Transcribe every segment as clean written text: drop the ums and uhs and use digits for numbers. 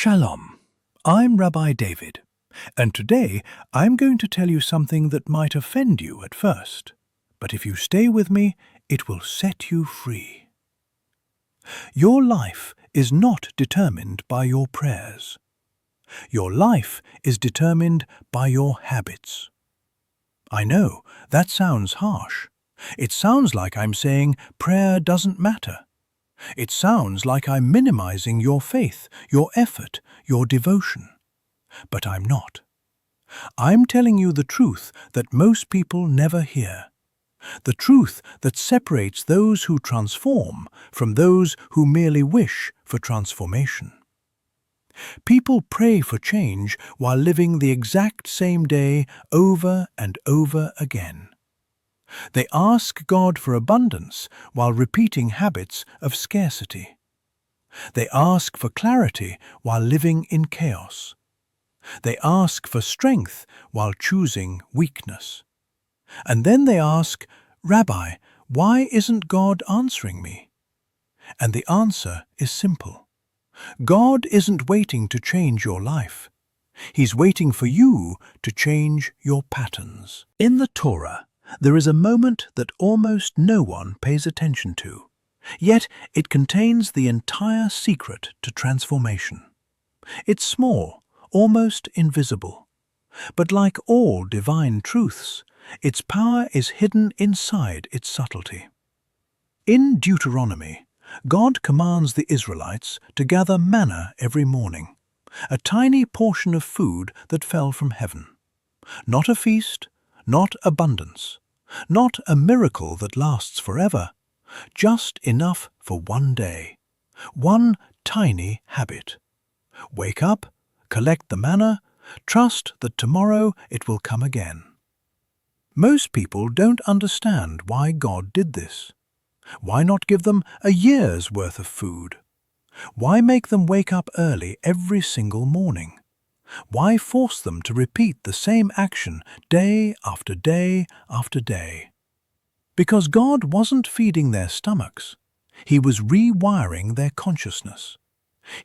Shalom, I'm Rabbi David, and today I'm going to tell you something that might offend you at first, but if you stay with me, it will set you free. Your life is not determined by your prayers. Your life is determined by your habits. I know, that sounds harsh. It sounds like I'm saying prayer doesn't matter. It sounds like I'm minimizing your faith, your effort, your devotion. But I'm not. I'm telling you the truth that most people never hear. The truth that separates those who transform from those who merely wish for transformation. People pray for change while living the exact same day over and over again. They ask God for abundance while repeating habits of scarcity. They ask for clarity while living in chaos. They ask for strength while choosing weakness. And then they ask, "Rabbi, why isn't God answering me?" And the answer is simple. God isn't waiting to change your life. He's waiting for you to change your patterns. In the Torah, there is a moment that almost no one pays attention to, yet it contains the entire secret to transformation. It's small, almost invisible, but like all divine truths, its power is hidden inside its subtlety. In Deuteronomy, God commands the Israelites to gather manna every morning, a tiny portion of food that fell from heaven. Not a feast, not abundance, not a miracle that lasts forever, just enough for one day, one tiny habit. Wake up, collect the manna, trust that tomorrow it will come again. Most people don't understand why God did this. Why not give them a year's worth of food? Why make them wake up early every single morning? Why force them to repeat the same action day after day after day? Because God wasn't feeding their stomachs. He was rewiring their consciousness.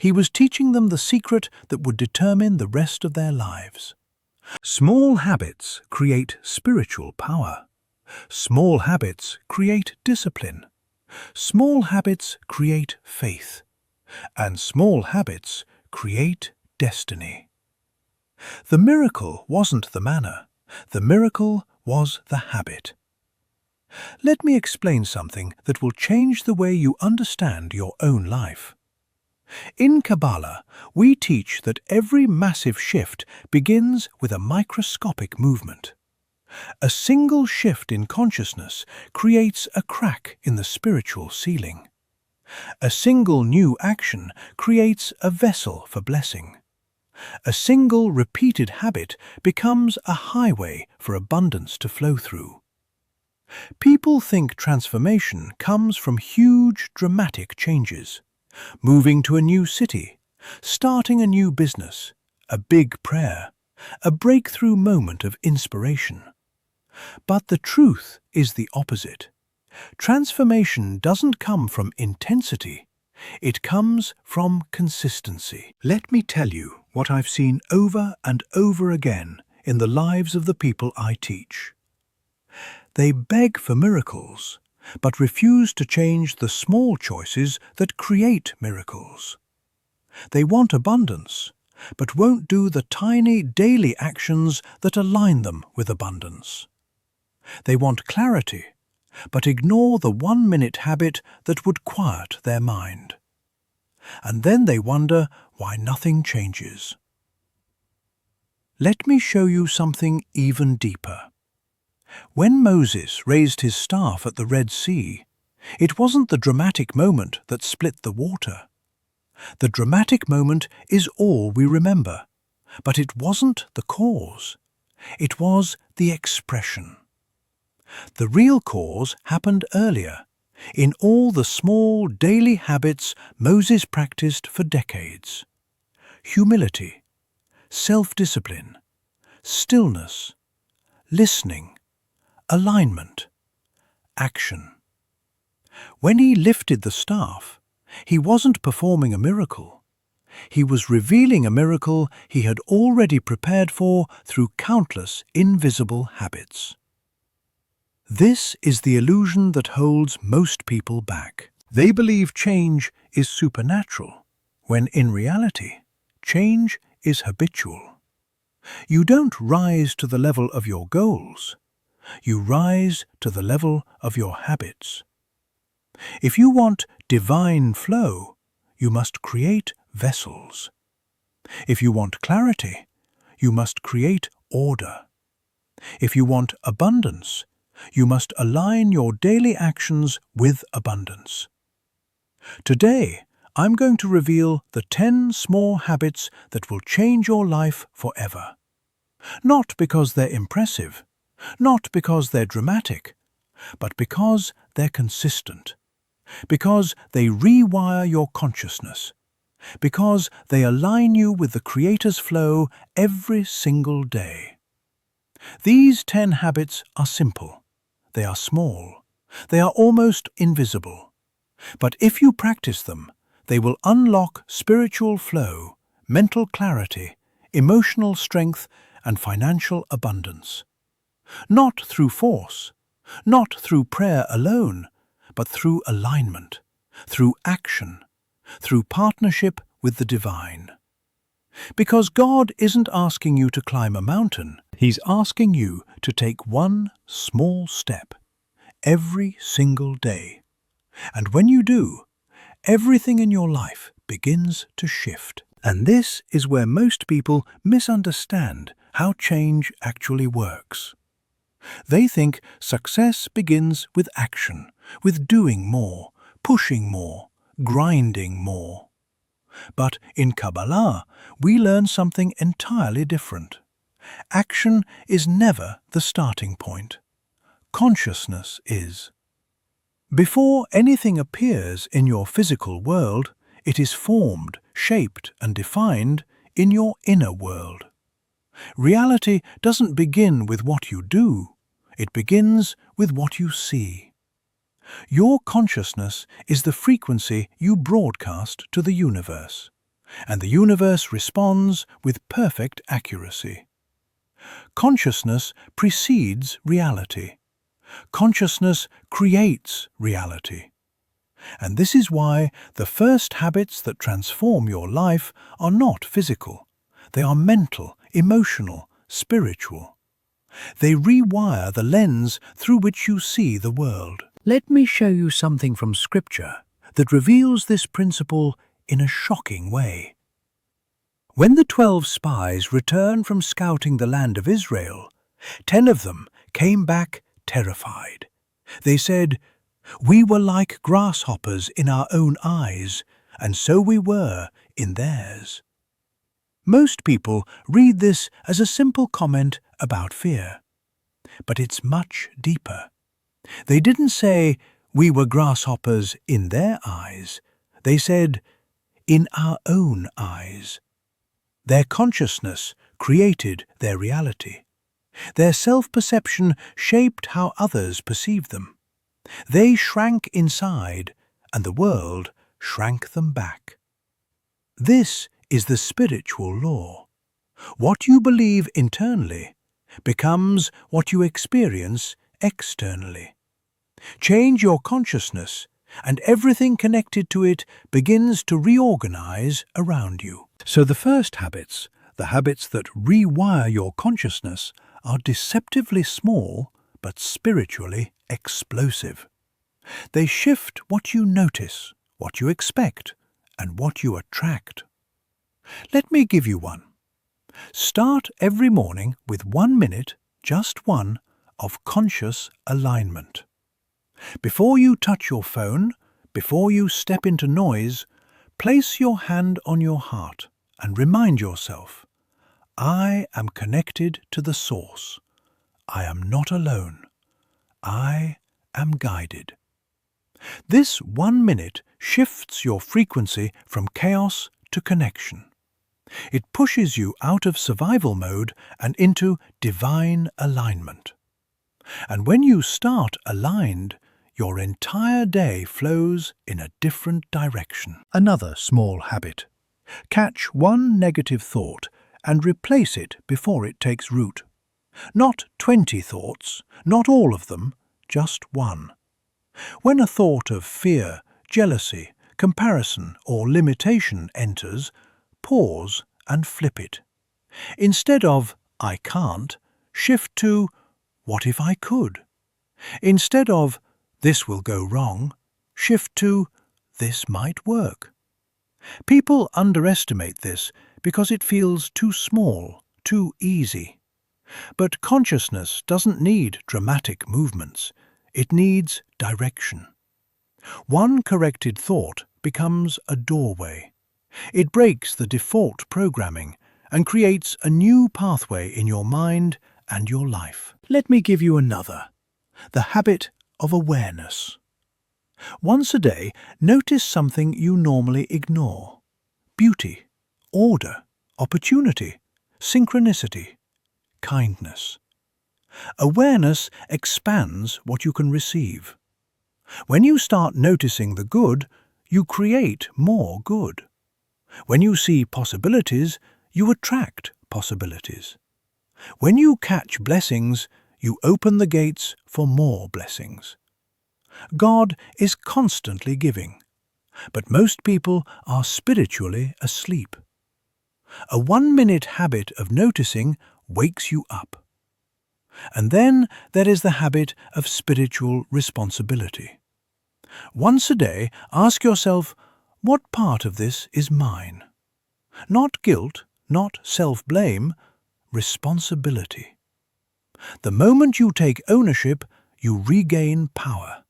He was teaching them the secret that would determine the rest of their lives. Small habits create spiritual power. Small habits create discipline. Small habits create faith. And small habits create destiny. The miracle wasn't the manna. The miracle was the habit. Let me explain something that will change the way you understand your own life. In Kabbalah, we teach that every massive shift begins with a microscopic movement. A single shift in consciousness creates a crack in the spiritual ceiling. A single new action creates a vessel for blessing. A single repeated habit becomes a highway for abundance to flow through. People think transformation comes from huge, dramatic changes. Moving to a new city, starting a new business, a big prayer, a breakthrough moment of inspiration. But the truth is the opposite. Transformation doesn't come from intensity. It comes from consistency. Let me tell you what I've seen over and over again in the lives of the people I teach. They beg for miracles, but refuse to change the small choices that create miracles. They want abundance, but won't do the tiny daily actions that align them with abundance. They want clarity, but ignore the 1-minute habit that would quiet their mind. And then they wonder why nothing changes. Let me show you something even deeper. When Moses raised his staff at the Red Sea, it wasn't the dramatic moment that split the water. The dramatic moment is all we remember, but it wasn't the cause. It was the expression. The real cause happened earlier, in all the small daily habits Moses practiced for decades. Humility, self-discipline, stillness, listening, alignment, action. When he lifted the staff, he wasn't performing a miracle. He was revealing a miracle he had already prepared for through countless invisible habits. This is the illusion that holds most people back. They believe change is supernatural, when in reality, change is habitual. You don't rise to the level of your goals. You rise to the level of your habits. If you want divine flow, you must create vessels. If you want clarity, you must create order. If you want abundance, you must align your daily actions with abundance. Today, I'm going to reveal the 10 small habits that will change your life forever. Not because they're impressive, not because they're dramatic, but because they're consistent. Because they rewire your consciousness. Because they align you with the Creator's flow every single day. These 10 habits are simple. They are small. They are almost invisible. But if you practice them, they will unlock spiritual flow, mental clarity, emotional strength, and financial abundance. Not through force, not through prayer alone, but through alignment, through action, through partnership with the divine. Because God isn't asking you to climb a mountain, He's asking you to take one small step every single day. And when you do, everything in your life begins to shift. And this is where most people misunderstand how change actually works. They think success begins with action, with doing more, pushing more, grinding more. But in Kabbalah, we learn something entirely different. Action is never the starting point. Consciousness is. Before anything appears in your physical world, it is formed, shaped, and defined in your inner world. Reality doesn't begin with what you do. It begins with what you see. Your consciousness is the frequency you broadcast to the universe, and the universe responds with perfect accuracy. Consciousness precedes reality. Consciousness creates reality. And this is why the first habits that transform your life are not physical. They are mental, emotional, spiritual. They rewire the lens through which you see the world. Let me show you something from Scripture that reveals this principle in a shocking way. When the 12 spies returned from scouting the land of Israel, 10 of them came back terrified. They said, "We were like grasshoppers in our own eyes, and so we were in theirs." Most people read this as a simple comment about fear. But it's much deeper. They didn't say, "We were grasshoppers in their eyes." They said, "in our own eyes." Their consciousness created their reality. Their self-perception shaped how others perceived them. They shrank inside, and the world shrank them back. This is the spiritual law. What you believe internally becomes what you experience externally. Change your consciousness, and everything connected to it begins to reorganize around you. So the first habits, the habits that rewire your consciousness, are deceptively small but spiritually explosive. They shift what you notice, what you expect, and what you attract. Let me give you one. Start every morning with 1 minute, just one, of conscious alignment. Before you touch your phone, before you step into noise, place your hand on your heart and remind yourself, I am connected to the source. I am not alone. I am guided. This 1 minute shifts your frequency from chaos to connection. It pushes you out of survival mode and into divine alignment. And when you start aligned, your entire day flows in a different direction. Another small habit. Catch one negative thought and replace it before it takes root. Not 20 thoughts, not all of them, just one. When a thought of fear, jealousy, comparison or limitation enters, pause and flip it. Instead of "I can't," shift to "What if I could?" Instead of "This will go wrong," shift to "This might work." People underestimate this because it feels too small, too easy. But consciousness doesn't need dramatic movements. It needs direction. One corrected thought becomes a doorway. It breaks the default programming and creates a new pathway in your mind and your life. Let me give you another. The habit of awareness. Once a day, notice something you normally ignore. Beauty, order, opportunity, synchronicity, kindness. Awareness expands what you can receive. When you start noticing the good, you create more good. When you see possibilities, you attract possibilities. When you catch blessings, you open the gates for more blessings. God is constantly giving, but most people are spiritually asleep. A 1-minute habit of noticing wakes you up. And then there is the habit of spiritual responsibility. Once a day, ask yourself, what part of this is mine? Not guilt, not self-blame, responsibility. The moment you take ownership, you regain power.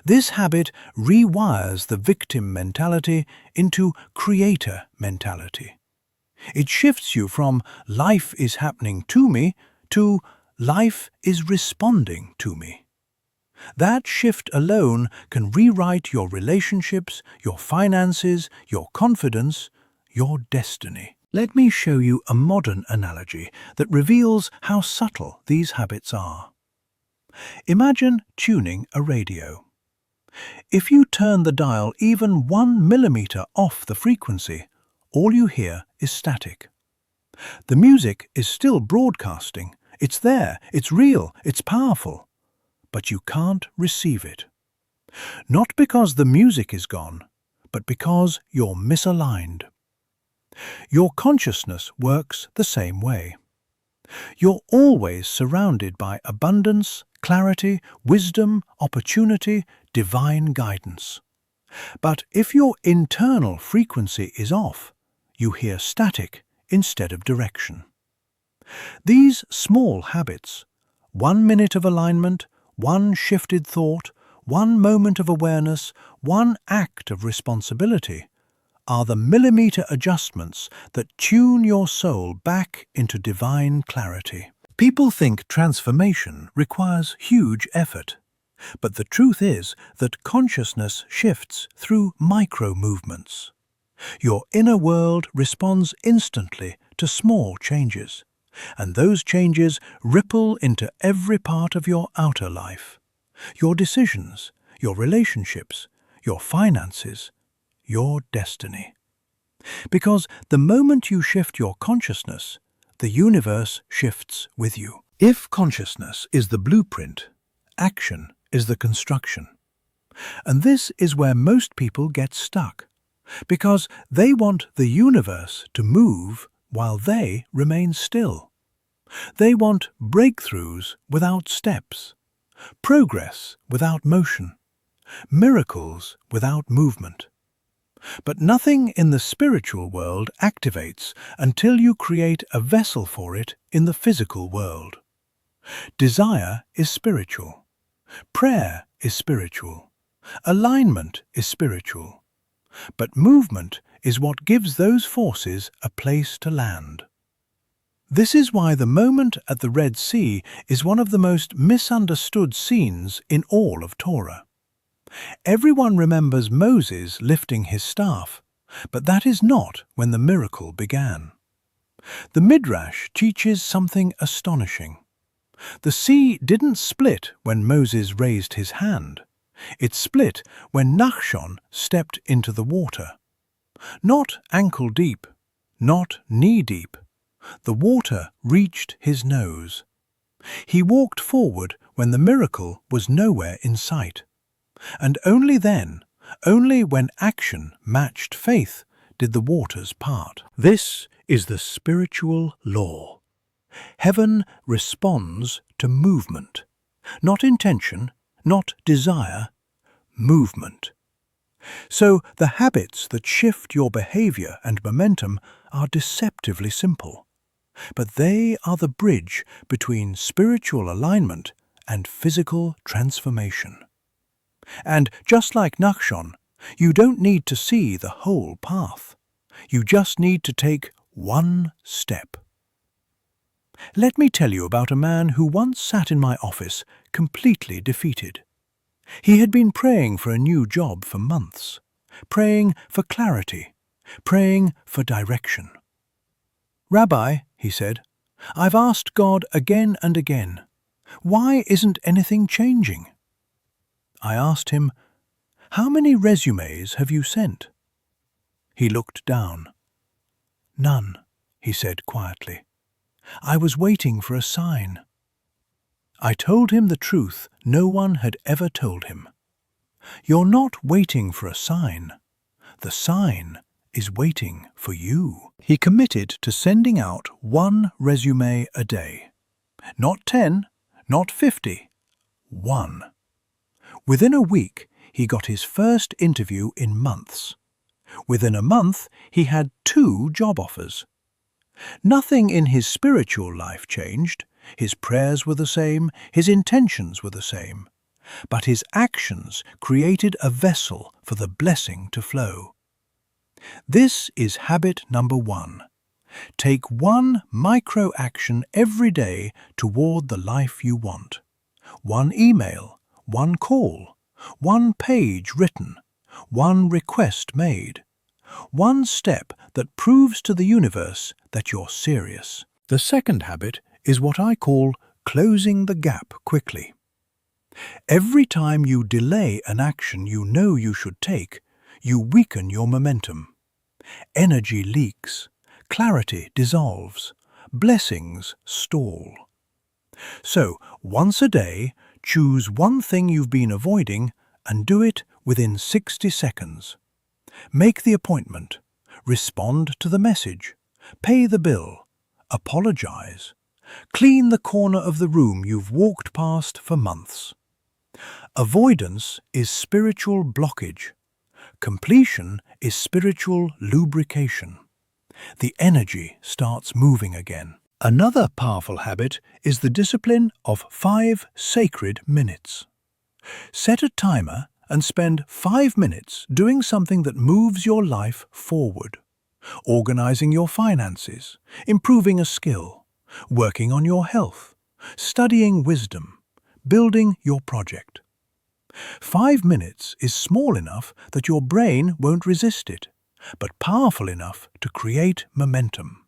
This habit rewires the victim mentality into creator mentality. It shifts you from "life is happening to me" to "life is responding to me." That shift alone can rewrite your relationships, your finances, your confidence, your destiny. Let me show you a modern analogy that reveals how subtle these habits are. Imagine tuning a radio. If you turn the dial even 1 millimeter off the frequency, all you hear is static. The music is still broadcasting. It's there, it's real, it's powerful. But you can't receive it. Not because the music is gone, but because you're misaligned. Your consciousness works the same way. You're always surrounded by abundance, clarity, wisdom, opportunity, divine guidance. But if your internal frequency is off, you hear static instead of direction. These small habits, 1 minute of alignment, 1 shifted thought, 1 moment of awareness, 1 act of responsibility, are the millimeter adjustments that tune your soul back into divine clarity. People think transformation requires huge effort, but the truth is that consciousness shifts through micro-movements. Your inner world responds instantly to small changes, and those changes ripple into every part of your outer life. Your decisions, your relationships, your finances, your destiny. Because the moment you shift your consciousness, the universe shifts with you. If consciousness is the blueprint, action is the construction. And this is where most people get stuck, because they want the universe to move while they remain still. They want breakthroughs without steps, progress without motion, miracles without movement. But nothing in the spiritual world activates until you create a vessel for it in the physical world. Desire is spiritual. Prayer is spiritual. Alignment is spiritual. But movement is what gives those forces a place to land. This is why the moment at the Red Sea is one of the most misunderstood scenes in all of Torah. Everyone remembers Moses lifting his staff, but that is not when the miracle began. The Midrash teaches something astonishing. The sea didn't split when Moses raised his hand. It split when Nachshon stepped into the water. Not ankle deep, not knee deep. The water reached his nose. He walked forward when the miracle was nowhere in sight. And only then, only when action matched faith, did the waters part. This is the spiritual law. Heaven responds to movement. Not intention, not desire, movement. So the habits that shift your behavior and momentum are deceptively simple. But they are the bridge between spiritual alignment and physical transformation. And just like Nachshon, you don't need to see the whole path. You just need to take one step. Let me tell you about a man who once sat in my office completely defeated. He had been praying for a new job for months, praying for clarity, praying for direction. "Rabbi," he said, "I've asked God again and again. Why isn't anything changing?" I asked him, "How many resumes have you sent?" He looked down. "None," he said quietly. "I was waiting for a sign." I told him the truth no one had ever told him. You're not waiting for a sign. The sign is waiting for you. He committed to sending out one resume a day. Not 10, not 50, one. Within a week, he got his first interview in months. Within a month, he had 2 job offers. Nothing in his spiritual life changed. His prayers were the same, his intentions were the same. But his actions created a vessel for the blessing to flow. This is habit number 1. Take one micro-action every day toward the life you want. One email, one call, one page written, one request made. One step that proves to the universe that you're serious. The second habit is what I call closing the gap quickly. Every time you delay an action you know you should take, you weaken your momentum. Energy leaks, clarity dissolves, blessings stall. So, once a day, choose one thing you've been avoiding and do it within 60 seconds. Make the appointment, respond to the message, pay the bill, apologize, clean the corner of the room you've walked past for months. Avoidance is spiritual blockage. Completion is spiritual lubrication. The energy starts moving again. Another powerful habit is the discipline of 5 sacred minutes. Set a timer and spend 5 minutes doing something that moves your life forward. Organizing your finances, improving a skill, working on your health, studying wisdom, building your project. 5 minutes is small enough that your brain won't resist it, but powerful enough to create momentum.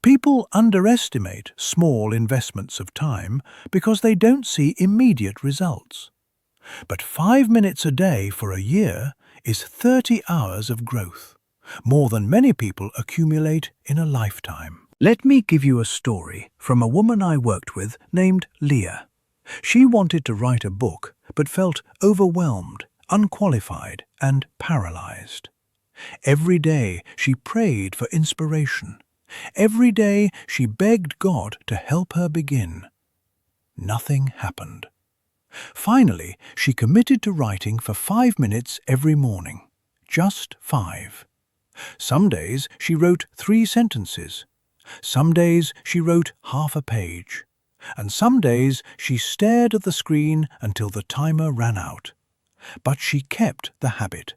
People underestimate small investments of time because they don't see immediate results. But 5 minutes a day for a year is 30 hours of growth, more than many people accumulate in a lifetime. Let me give you a story from a woman I worked with named Leah. She wanted to write a book but felt overwhelmed, unqualified, and paralyzed. Every day she prayed for inspiration. Every day she begged God to help her begin. Nothing happened. Finally, she committed to writing for 5 minutes every morning. Just 5. Some days she wrote 3 sentences. Some days she wrote half a page. And some days she stared at the screen until the timer ran out. But she kept the habit.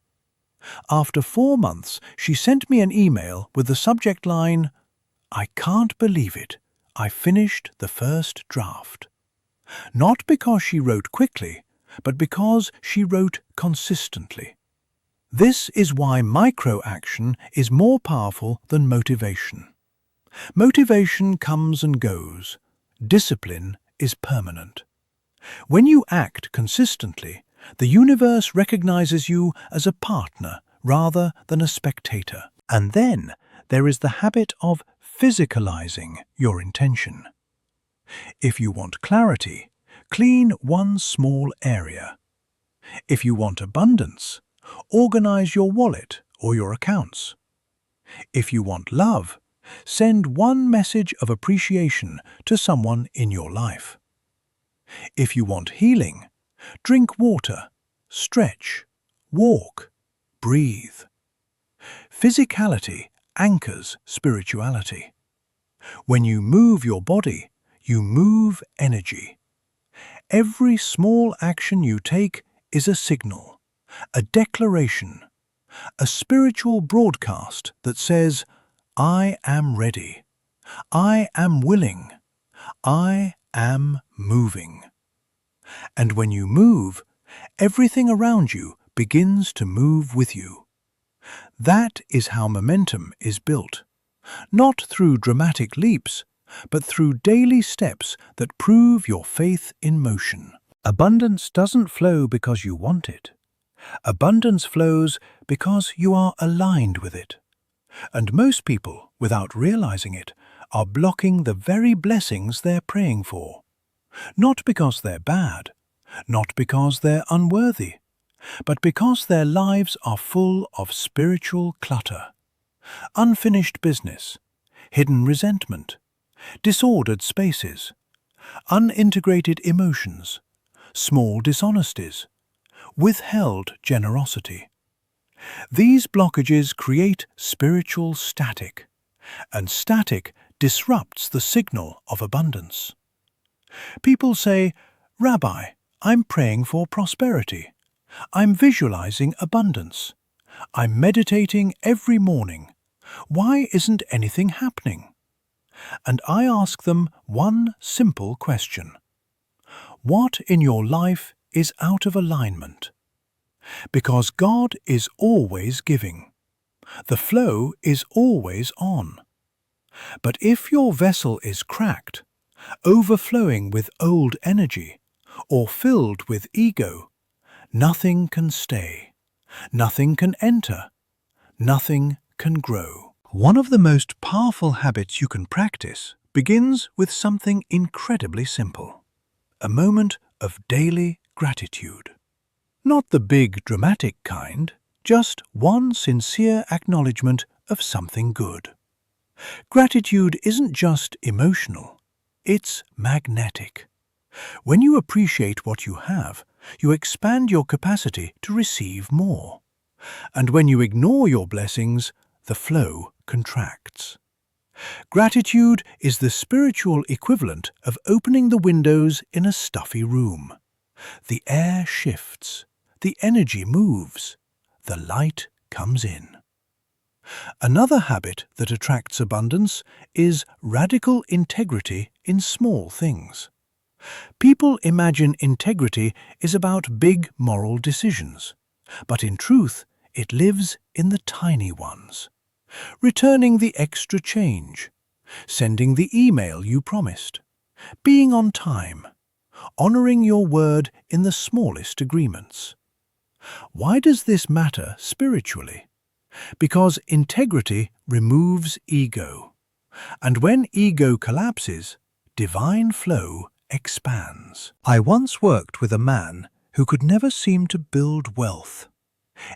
After 4 months, she sent me an email with the subject line, "I can't believe it. I finished the first draft." Not because she wrote quickly, but because she wrote consistently. This is why micro-action is more powerful than motivation. Motivation comes and goes. Discipline is permanent. When you act consistently, the universe recognizes you as a partner rather than a spectator. And then there is the habit of physicalizing your intention. If you want clarity, clean one small area. If you want abundance, organize your wallet or your accounts. If you want love, send one message of appreciation to someone in your life. If you want healing, drink water, stretch, walk, breathe. Physicality anchors spirituality. When you move your body, you move energy. Every small action you take is a signal, a declaration, a spiritual broadcast that says, I am ready, I am willing, I am moving. And when you move, everything around you begins to move with you. That is how momentum is built, not through dramatic leaps, but through daily steps that prove your faith in motion. Abundance doesn't flow because you want it. Abundance flows because you are aligned with it. And most people, without realizing it, are blocking the very blessings they're praying for. Not because they're bad, not because they're unworthy, but because their lives are full of spiritual clutter, unfinished business, hidden resentment, disordered spaces, unintegrated emotions, small dishonesties, withheld generosity. These blockages create spiritual static, and static disrupts the signal of abundance. People say, Rabbi, I'm praying for prosperity. I'm visualizing abundance. I'm meditating every morning. Why isn't anything happening? And I ask them one simple question. What in your life is out of alignment? Because God is always giving. The flow is always on. But if your vessel is cracked, overflowing with old energy, or filled with ego, nothing can stay, nothing can enter, nothing can grow. One of the most powerful habits you can practice begins with something incredibly simple. A moment of daily gratitude. Not the big dramatic kind, just one sincere acknowledgement of something good. Gratitude isn't just emotional, it's magnetic. When you appreciate what you have, you expand your capacity to receive more. And when you ignore your blessings, the flow contracts. Gratitude is the spiritual equivalent of opening the windows in a stuffy room. The air shifts, the energy moves, the light comes in. Another habit that attracts abundance is radical integrity in small things. People imagine integrity is about big moral decisions, but in truth, it lives in the tiny ones. Returning the extra change, sending the email you promised, being on time, honoring your word in the smallest agreements. Why does this matter spiritually? Because integrity removes ego, and when ego collapses, divine flow expands. I once worked with a man who could never seem to build wealth.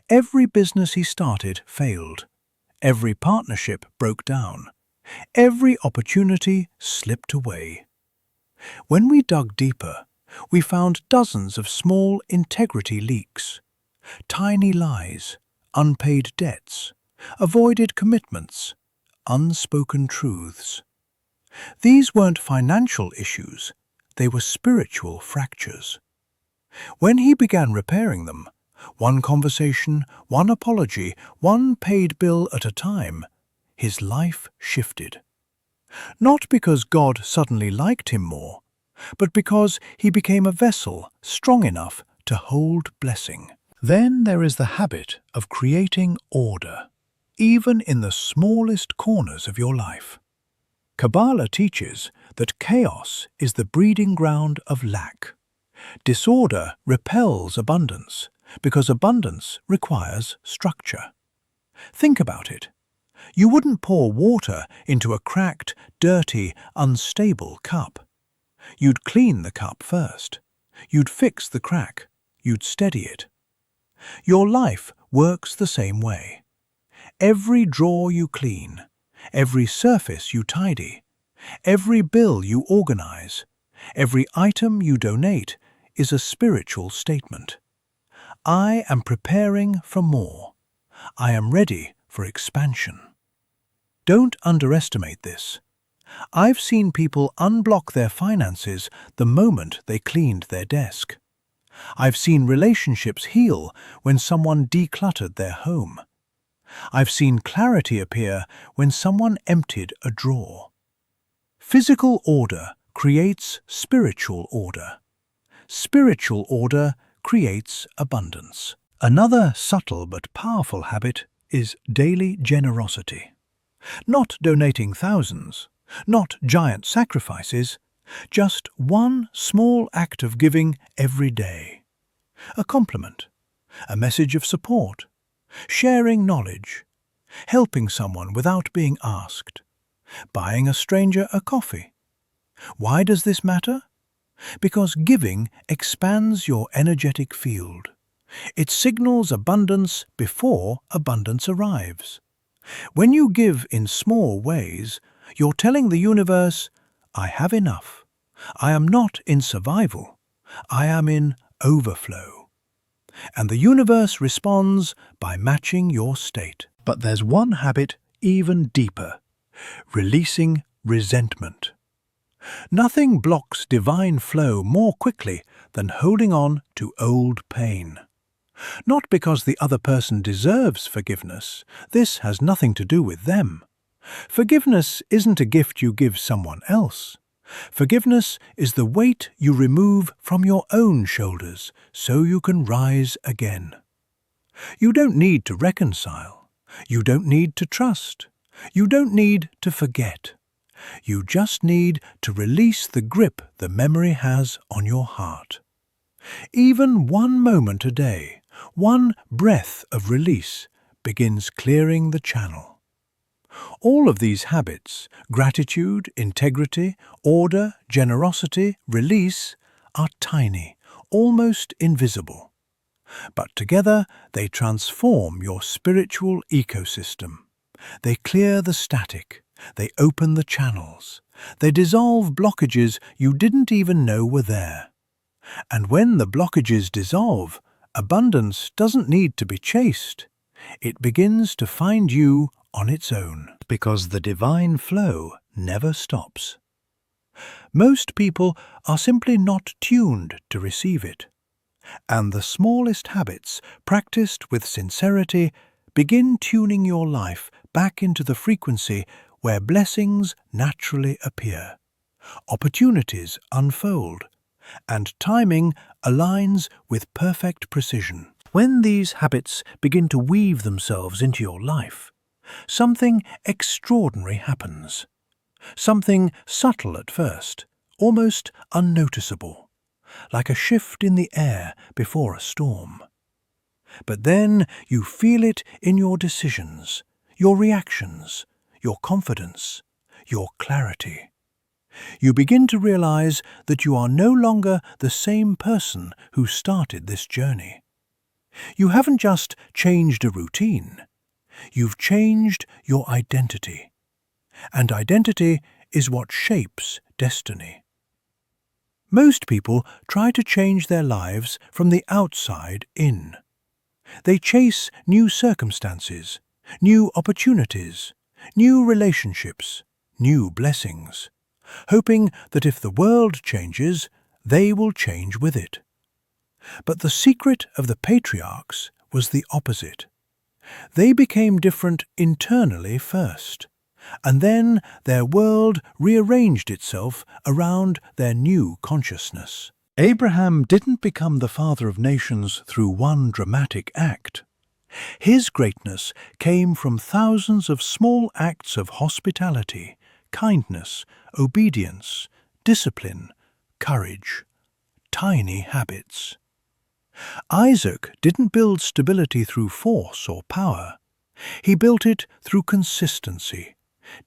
Every business he started failed. Every partnership broke down. Every opportunity slipped away. When we dug deeper, we found dozens of small integrity leaks, tiny lies, unpaid debts, avoided commitments, unspoken truths. These weren't financial issues, they were spiritual fractures. When he began repairing them, one conversation, one apology, one paid bill at a time, his life shifted. Not because God suddenly liked him more, but because he became a vessel strong enough to hold blessing. Then there is the habit of creating order, even in the smallest corners of your life. Kabbalah teaches that chaos is the breeding ground of lack. Disorder repels abundance, because abundance requires structure. Think about it. You wouldn't pour water into a cracked, dirty, unstable cup. You'd clean the cup first. You'd fix the crack. You'd steady it. Your life works the same way. Every drawer you clean, every surface you tidy, every bill you organize, every item you donate is a spiritual statement. I am preparing for more. I am ready for expansion. Don't underestimate this. I've seen people unblock their finances the moment they cleaned their desk. I've seen relationships heal when someone decluttered their home. I've seen clarity appear when someone emptied a drawer. Physical order creates spiritual order. Spiritual order creates abundance. Another subtle but powerful habit is daily generosity. Not donating thousands, not giant sacrifices, just one small act of giving every day. A compliment, a message of support, sharing knowledge, helping someone without being asked, buying a stranger a coffee. Why does this matter? Because giving expands your energetic field. It signals abundance before abundance arrives. When you give in small ways, you're telling the universe, I have enough. I am not in survival. I am in overflow. And the universe responds by matching your state. But there's one habit even deeper: releasing resentment. Nothing blocks divine flow more quickly than holding on to old pain. Not because the other person deserves forgiveness. This has nothing to do with them. Forgiveness isn't a gift you give someone else. Forgiveness is the weight you remove from your own shoulders so you can rise again. You don't need to reconcile. You don't need to trust. You don't need to forget. You just need to release the grip the memory has on your heart. Even one moment a day, one breath of release, begins clearing the channel. All of these habits, gratitude, integrity, order, generosity, release, are tiny, almost invisible. But together they transform your spiritual ecosystem. They clear the static. They open the channels. They dissolve blockages you didn't even know were there. And when the blockages dissolve, abundance doesn't need to be chased. It begins to find you on its own, because the divine flow never stops. Most people are simply not tuned to receive it. And the smallest habits, practiced with sincerity, begin tuning your life back into the frequency where blessings naturally appear, opportunities unfold, and timing aligns with perfect precision. When these habits begin to weave themselves into your life, something extraordinary happens. Something subtle at first, almost unnoticeable, like a shift in the air before a storm. But then you feel it in your decisions, your reactions, your confidence, your clarity. You begin to realize that you are no longer the same person who started this journey. You haven't just changed a routine. You've changed your identity. And identity is what shapes destiny. Most people try to change their lives from the outside in. They chase new circumstances, new opportunities, new relationships, new blessings, hoping that if the world changes, they will change with it. But the secret of the patriarchs was the opposite. They became different internally first, and then their world rearranged itself around their new consciousness. Abraham didn't become the father of nations through one dramatic act. His greatness came from thousands of small acts of hospitality, kindness, obedience, discipline, courage, tiny habits. Isaac didn't build stability through force or power. He built it through consistency,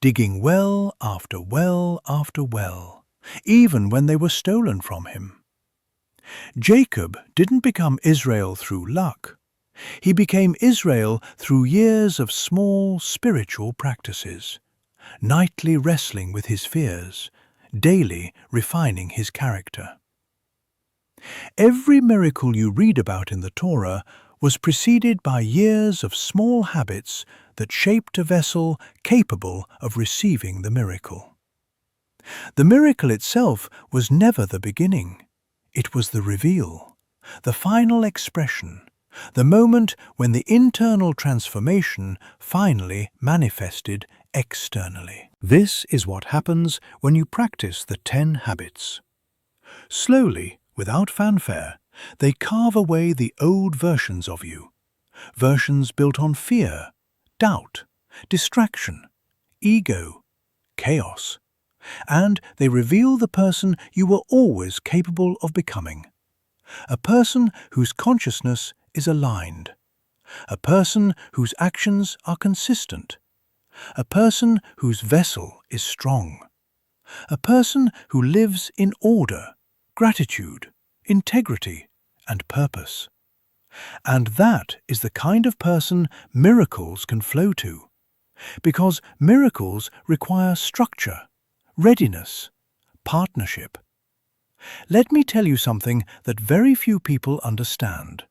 digging well after well after well, even when they were stolen from him. Jacob didn't become Israel through luck. He became Israel through years of small spiritual practices, nightly wrestling with his fears, daily refining his character. Every miracle you read about in the Torah was preceded by years of small habits that shaped a vessel capable of receiving the miracle. The miracle itself was never the beginning. It was the reveal, the final expression, the moment when the internal transformation finally manifested externally. This is what happens when you practice the 10 habits. Slowly, without fanfare, they carve away the old versions of you, versions built on fear, doubt, distraction, ego, chaos, and they reveal the person you were always capable of becoming. A person whose consciousness is aligned, a person whose actions are consistent, a person whose vessel is strong, a person who lives in order, gratitude, integrity, and purpose. And that is the kind of person miracles can flow to, because miracles require structure, readiness, partnership. Let me tell you something that very few people understand.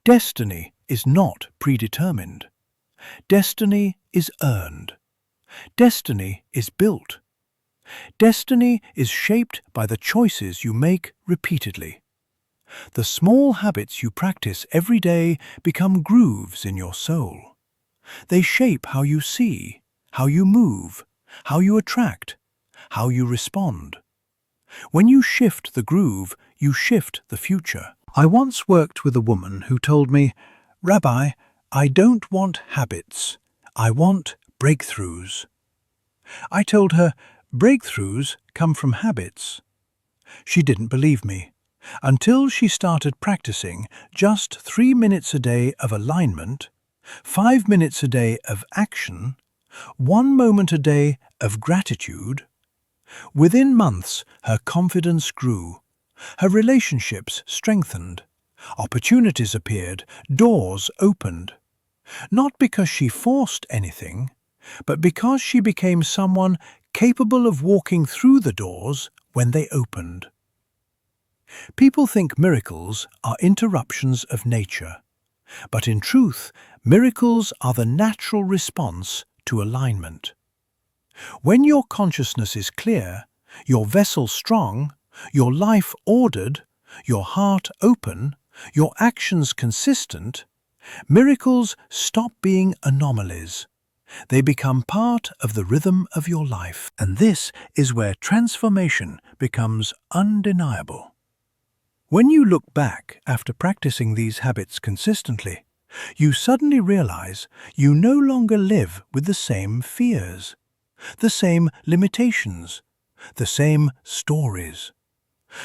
Destiny is not predetermined. Destiny is earned. Destiny is built. Destiny is shaped by the choices you make repeatedly. The small habits you practice every day become grooves in your soul. They shape how you see, how you move, how you attract, how you respond. When you shift the groove, you shift the future. I once worked with a woman who told me, "Rabbi, I don't want habits. I want breakthroughs." I told her, breakthroughs come from habits. She didn't believe me, until she started practicing just 3 minutes a day of alignment, 5 minutes a day of action, 1 moment a day of gratitude. Within months, her confidence grew. Her relationships strengthened. Opportunities appeared, doors opened. Not because she forced anything, but because she became someone capable of walking through the doors when they opened. People think miracles are interruptions of nature, but in truth, miracles are the natural response to alignment. When your consciousness is clear, your vessel strong, your life ordered, your heart open, your actions consistent, miracles stop being anomalies. They become part of the rhythm of your life, and this is where transformation becomes undeniable. When you look back after practicing these habits consistently, you suddenly realize you no longer live with the same fears, the same limitations, the same stories.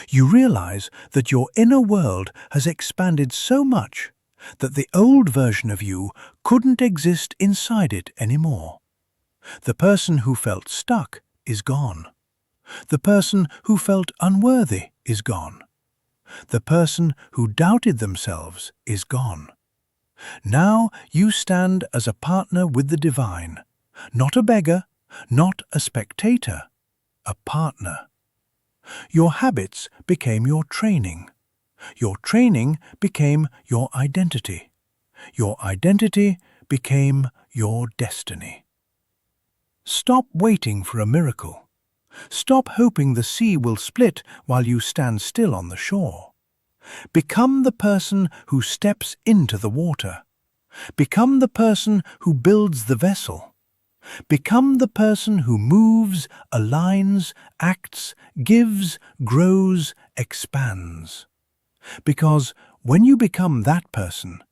You realize that your inner world has expanded so much that the old version of you couldn't exist inside it anymore. The person who felt stuck is gone. The person who felt unworthy is gone. The person who doubted themselves is gone. Now you stand as a partner with the divine, not a beggar, not a spectator, a partner. Your habits became your training. Your training became your identity. Your identity became your destiny. Stop waiting for a miracle. Stop hoping the sea will split while you stand still on the shore. Become the person who steps into the water. Become the person who builds the vessel. Become the person who moves, aligns, acts, gives, grows, expands. Because when you become that person,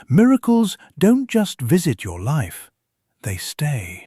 miracles don't just visit your life, they stay.